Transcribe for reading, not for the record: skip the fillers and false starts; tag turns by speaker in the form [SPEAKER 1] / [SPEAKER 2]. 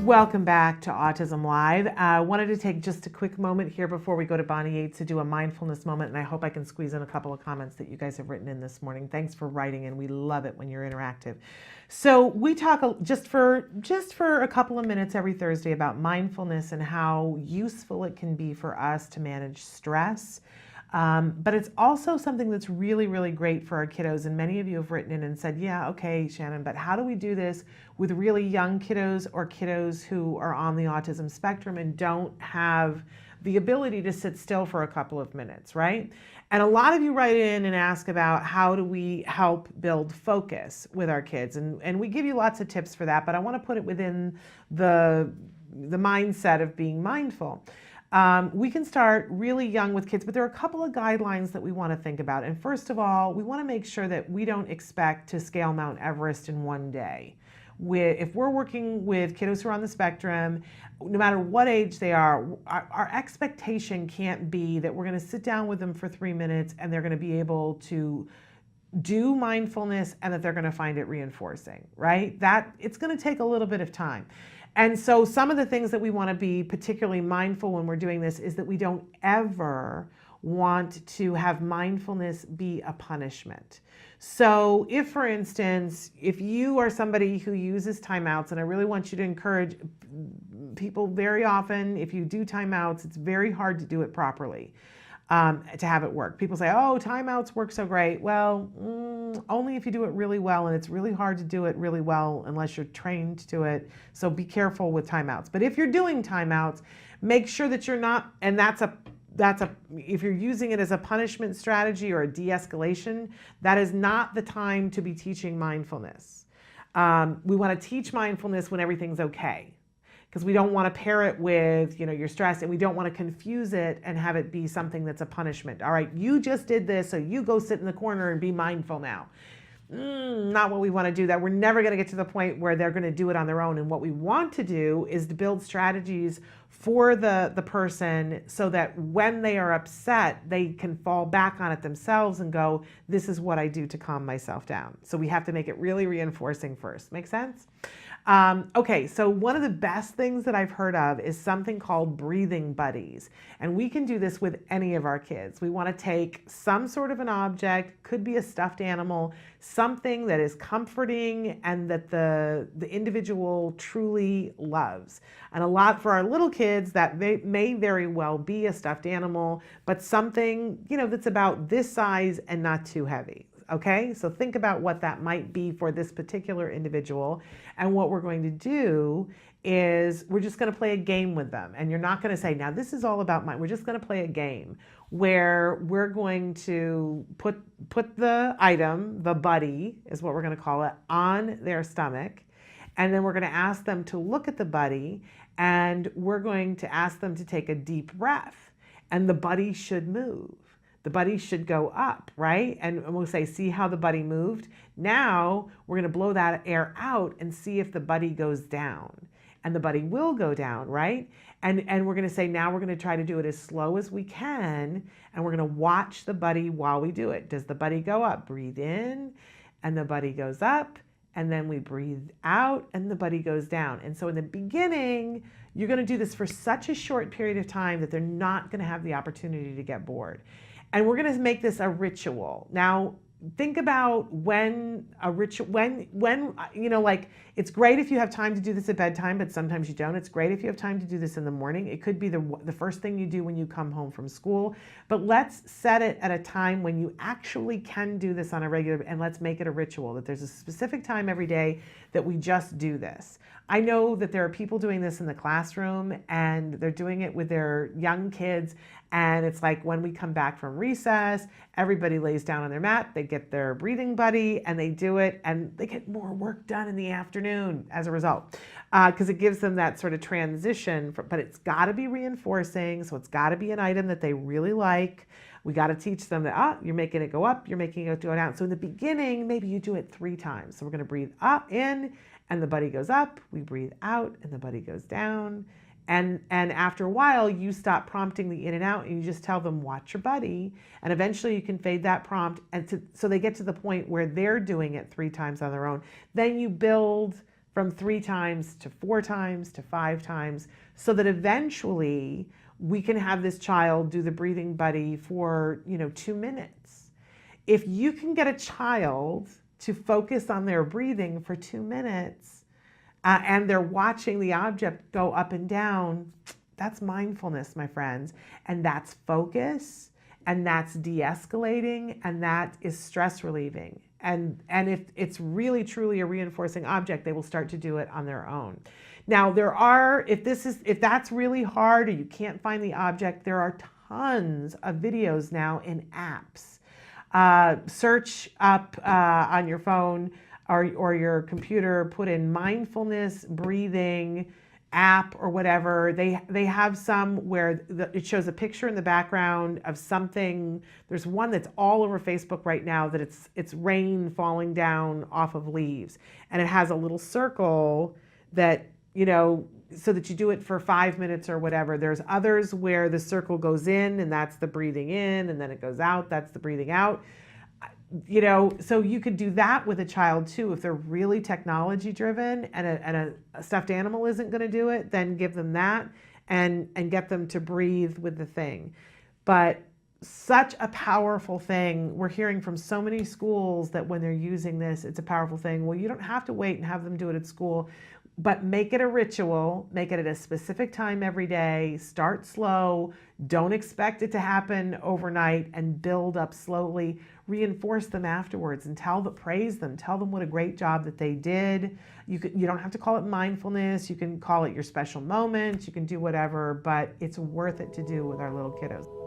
[SPEAKER 1] Welcome back to Autism Live. I wanted to take just a quick moment here before we go to Bonnie Yates to do a mindfulness moment, and I hope I can squeeze in a couple of comments that you guys have written in this morning. Thanks for writing in. We love it when you're interactive. So we talk just for a couple of minutes every Thursday about mindfulness and how useful it can be for us to manage stress. But it's also something that's really, really great for our kiddos. And many of you have written in and said, yeah, okay, Shannon, but how do we do this with really young kiddos or kiddos who are on the autism spectrum and don't have the ability to sit still for a couple of minutes, right? And a lot of you write in and ask about how do we help build focus with our kids. And we give you lots of tips for that, but I want to put it within the mindset of being mindful. We can start really young with kids, but there are a couple of guidelines that we want to think about. And first of all, we want to make sure that we don't expect to scale Mount Everest in one day. If we're working with kiddos who are on the spectrum, no matter what age they are, our expectation can't be that we're going to sit down with them for 3 minutes and they're going to be able to do mindfulness and that they're going to find it reinforcing, right? That it's going to take a little bit of time. And so some of the things that we want to be particularly mindful when we're doing this is that we don't ever want to have mindfulness be a punishment. So if, for instance, if you are somebody who uses timeouts, and I really want you to encourage people very often, if you do timeouts, it's very hard to do it properly. To have it work. People say, oh, timeouts work so great. Well, only if you do it really well, and it's really hard to do it really well unless you're trained to do it. So be careful with timeouts. But if you're doing timeouts, make sure that you're not, and if you're using it as a punishment strategy or a de-escalation, that is not the time to be teaching mindfulness. We want to teach mindfulness when everything's okay, because we don't want to pair it with, you're stressed, and we don't want to confuse it and have it be something that's a punishment. All right, you just did this, so you go sit in the corner and be mindful now. Not what we want to do. That we're never going to get to the point where they're going to do it on their own. And what we want to do is to build strategies for the person so that when they are upset, they can fall back on it themselves and go, this is what I do to calm myself down. So we have to make it really reinforcing first. Make sense? Okay, so one of the best things that I've heard of is something called breathing buddies. And we can do this with any of our kids. We want to take some sort of an object, could be a stuffed animal, something that is comforting and that the individual truly loves. And a lot for our little kids, that may very well be a stuffed animal, but something, that's about this size and not too heavy. Okay, so think about what that might be for this particular individual. And what we're going to do is we're just going to play a game with them. And you're not going to say, now this is all about mine. We're just going to play a game where we're going to put the item, the buddy is what we're going to call it, on their stomach. And then we're going to ask them to look at the buddy, and we're going to ask them to take a deep breath. And the buddy should move. The buddy should go up, right? And we'll say, see how the buddy moved? Now we're going to blow that air out and see if the buddy goes down. And the buddy will go down, right? And we're going to say, now we're going to try to do it as slow as we can. And we're going to watch the buddy while we do it. Does the buddy go up? Breathe in, and the buddy goes up. And then we breathe out, and the buddy goes down. And so in the beginning, you're going to do this for such a short period of time that they're not going to have the opportunity to get bored. And we're going to make this a ritual. Now, think about when a ritual, like it's great if you have time to do this at bedtime, but sometimes you don't. It's great if you have time to do this in the morning. It could be the first thing you do when you come home from school, but let's set it at a time when you actually can do this on a regular, and let's make it a ritual, that there's a specific time every day that we just do this. I know that there are people doing this in the classroom, and they're doing it with their young kids. And it's like when we come back from recess, everybody lays down on their mat, they get their breathing buddy, and they do it, and they get more work done in the afternoon as a result, because it gives them that sort of transition. But it's got to be reinforcing, so it's got to be an item that they really like. We got to teach them that, you're making it go up, you're making it go down. So in the beginning, maybe you do it 3 times. So we're going to breathe up, in, and the buddy goes up. We breathe out, and the buddy goes down. And after a while, you stop prompting the in and out, and you just tell them, watch your buddy. And eventually you can fade that prompt, so they get to the point where they're doing it 3 times on their own. Then you build from 3 times to 4 times to 5 times, so that eventually we can have this child do the breathing buddy for, 2 minutes. If you can get a child to focus on their breathing for 2 minutes, and they're watching the object go up and down, that's mindfulness, my friends. And that's focus, and that's de-escalating, and that is stress relieving. And if it's really truly a reinforcing object, they will start to do it on their own. Now, if that's really hard or you can't find the object, there are tons of videos now in apps. Search up on your phone or your computer, put in mindfulness breathing app or whatever. They have some where it shows a picture in the background of something. There's one that's all over Facebook right now that it's rain falling down off of leaves, and it has a little circle that, so that you do it for 5 minutes or whatever. There's others where the circle goes in and that's the breathing in, and then it goes out, that's the breathing out. So you could do that with a child too. If they're really technology driven and a stuffed animal isn't going to do it, then give them that and get them to breathe with the thing. But such a powerful thing. We're hearing from so many schools that when they're using this, it's a powerful thing. Well, you don't have to wait and have them do it at school, but make it a ritual, make it at a specific time every day, start slow, don't expect it to happen overnight, and build up slowly. Reinforce them afterwards and praise them, tell them what a great job that they did. You don't have to call it mindfulness, you can call it your special moment, you can do whatever, but it's worth it to do with our little kiddos.